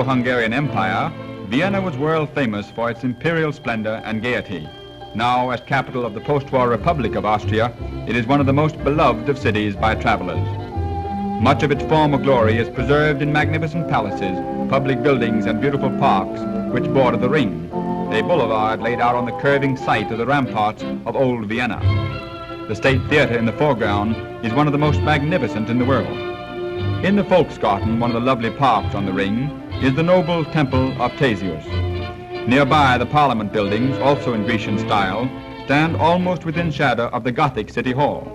Hungarian Empire, Vienna was world famous for its imperial splendor and gaiety. Now, as capital of the post-war Republic of Austria, it is one of the most beloved of cities by travelers. Much of its former glory is preserved in magnificent palaces, public buildings, and beautiful parks which border the Ring, a boulevard laid out on the curving site of the ramparts of Old Vienna. The State Theater in the foreground is one of the most magnificent in the world. In the Volksgarten, one of the lovely parks on the Ring, is the noble temple of Theseus. Nearby, the Parliament buildings, also in Grecian style, stand almost within shadow of the Gothic City Hall.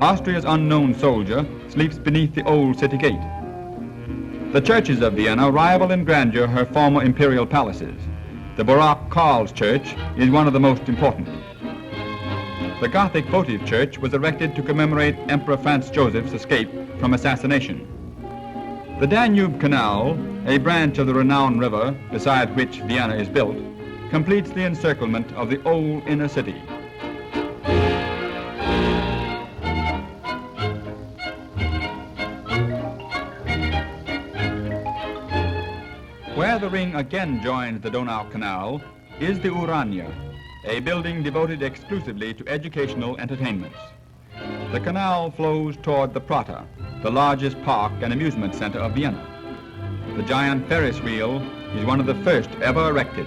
Austria's unknown soldier sleeps beneath the old city gate. The churches of Vienna rival in grandeur her former imperial palaces. The Baroque Karl's Church is one of the most important. The Gothic votive church was erected to commemorate Emperor Franz Joseph's escape from assassination. The Danube Canal, a branch of the renowned river beside which Vienna is built, completes the encirclement of the old inner city. Where the Ring again joins the Donau Canal is the Urania, a building devoted exclusively to educational entertainments. The canal flows toward the Prater, the largest park and amusement center of Vienna. The giant Ferris wheel is one of the first ever erected.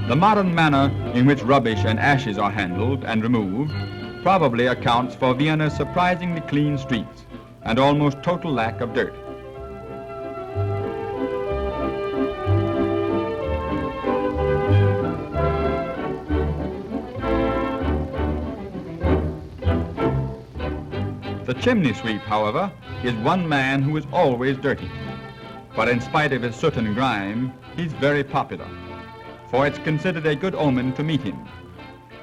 The modern manner in which rubbish and ashes are handled and removed probably accounts for Vienna's surprisingly clean streets and almost total lack of dirt. The chimney sweep, however, is one man who is always dirty. But in spite of his soot and grime, he's very popular, for it's considered a good omen to meet him,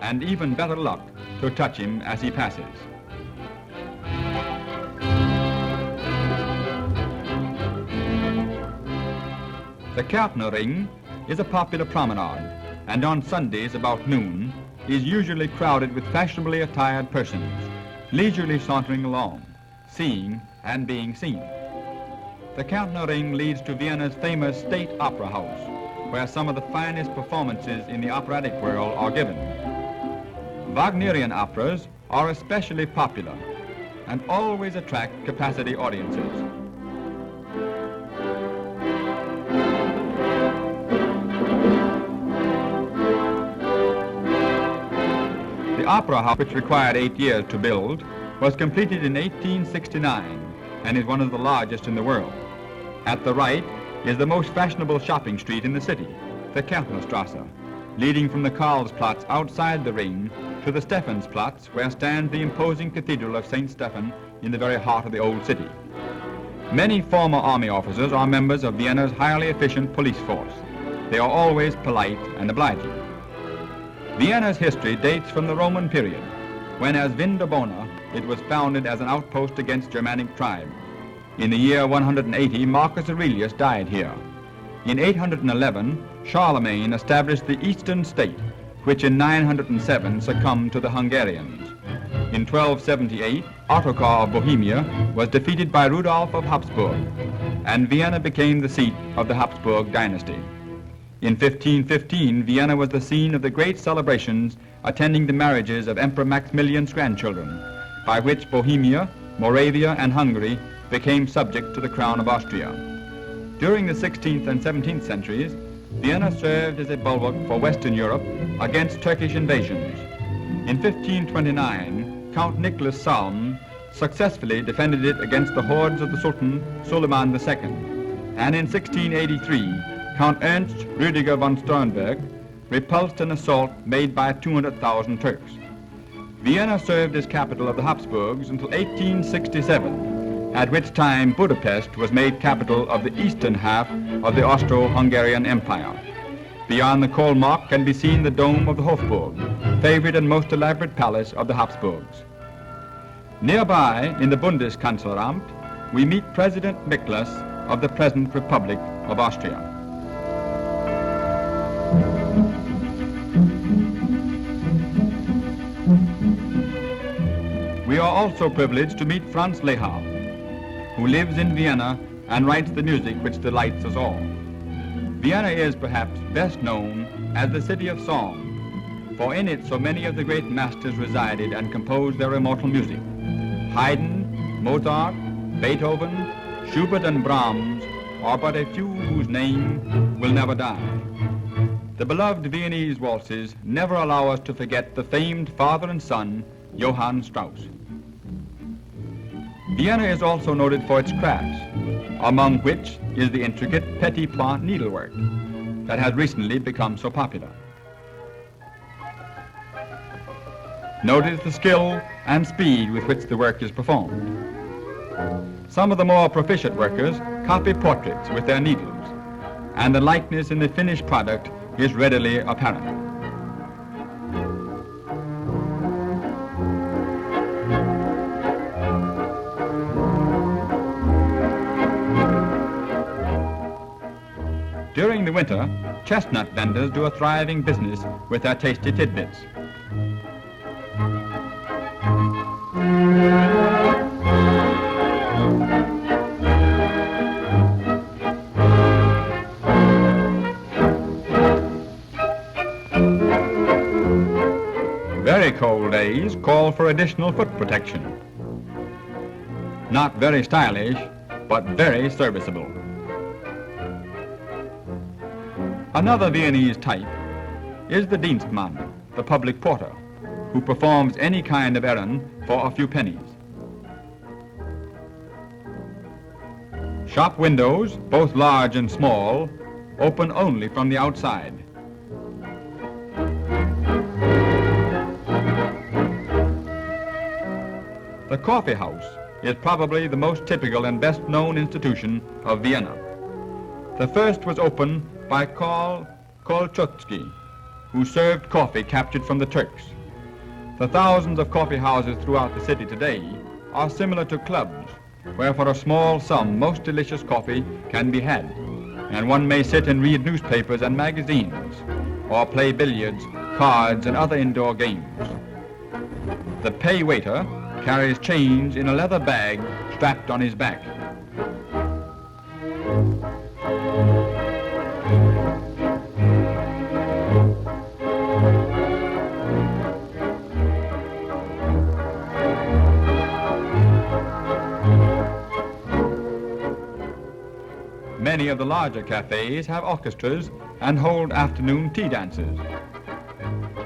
and even better luck to touch him as he passes. The Kärntnerring is a popular promenade, and on Sundays about noon is usually crowded with fashionably attired persons, leisurely sauntering along, seeing and being seen. The Kärntnerring leads to Vienna's famous State Opera House, where some of the finest performances in the operatic world are given. Wagnerian operas are especially popular and always attract capacity audiences. The opera house, which required 8 years to build, was completed in 1869 and is one of the largest in the world. At the right is the most fashionable shopping street in the city, the Kärntnerstrasse, leading from the Karlsplatz outside the Ring to the Stephansplatz, where stands the imposing cathedral of St. Stephan in the very heart of the old city. Many former army officers are members of Vienna's highly efficient police force. They are always polite and obliging. Vienna's history dates from the Roman period, when as Vindobona it was founded as an outpost against Germanic tribes. In the year 180, Marcus Aurelius died here. In 811, Charlemagne established the Eastern State, which in 907 succumbed to the Hungarians. In 1278, Ottokar of Bohemia was defeated by Rudolf of Habsburg, and Vienna became the seat of the Habsburg dynasty. In 1515, Vienna was the scene of the great celebrations attending the marriages of Emperor Maximilian's grandchildren, by which Bohemia, Moravia, and Hungary became subject to the crown of Austria. During the 16th and 17th centuries, Vienna served as a bulwark for Western Europe against Turkish invasions. In 1529, Count Nicholas Salm successfully defended it against the hordes of the Sultan Suleiman II, and in 1683, Count Ernst Rüdiger von Sternberg repulsed an assault made by 200,000 Turks. Vienna served as capital of the Habsburgs until 1867, at which time Budapest was made capital of the eastern half of the Austro-Hungarian Empire. Beyond the Kohlmarkt can be seen the dome of the Hofburg, favorite and most elaborate palace of the Habsburgs. Nearby, in the Bundeskanzleramt, we meet President Miklas of the present Republic of Austria. We are also privileged to meet Franz Lehár, who lives in Vienna and writes the music which delights us all. Vienna is perhaps best known as the city of song, for in it so many of the great masters resided and composed their immortal music. Haydn, Mozart, Beethoven, Schubert and Brahms are but a few whose name will never die. The beloved Viennese waltzes never allow us to forget the famed father and son, Johann Strauss. Vienna is also noted for its crafts, among which is the intricate petit point needlework that has recently become so popular. Notice the skill and speed with which the work is performed. Some of the more proficient workers copy portraits with their needles, and the likeness in the finished product is readily apparent. During the winter, chestnut vendors do a thriving business with their tasty tidbits. Very cold days call for additional foot protection. Not very stylish, but very serviceable. Another Viennese type is the Dienstmann, the public porter, who performs any kind of errand for a few pennies. Shop windows, both large and small, open only from the outside. The coffee house is probably the most typical and best known institution of Vienna. The first was opened by Karl Kolchotski, who served coffee captured from the Turks. The thousands of coffee houses throughout the city today are similar to clubs, where for a small sum most delicious coffee can be had, and one may sit and read newspapers and magazines, or play billiards, cards, and other indoor games. The pay waiter carries change in a leather bag strapped on his back. Many of the larger cafes have orchestras and hold afternoon tea dances.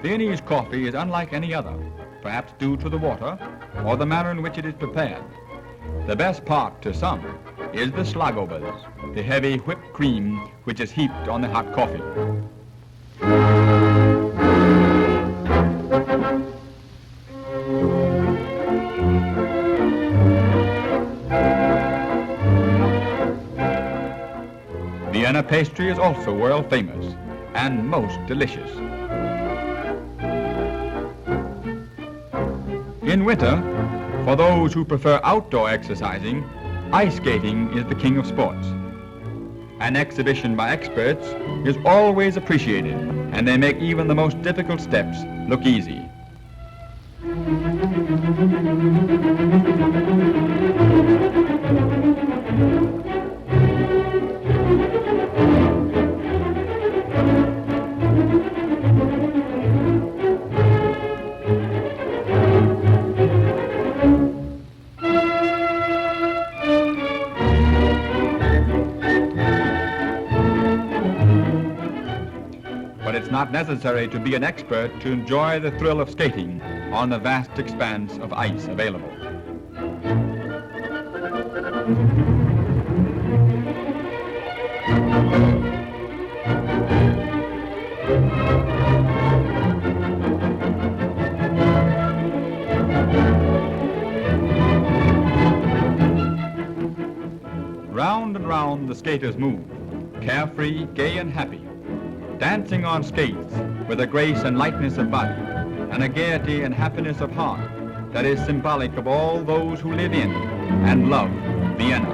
Viennese coffee is unlike any other, perhaps due to the water or the manner in which it is prepared. The best part to some is the slagobers, the heavy whipped cream which is heaped on the hot coffee. Vienna pastry is also world famous and most delicious. In winter, for those who prefer outdoor exercising, ice skating is the king of sports. An exhibition by experts is always appreciated, and they make even the most difficult steps look easy. But it's not necessary to be an expert to enjoy the thrill of skating on the vast expanse of ice available. Round and round the skaters move, carefree, gay and happy, dancing on skates with a grace and lightness of body, and a gaiety and happiness of heart that is symbolic of all those who live in and love Vienna.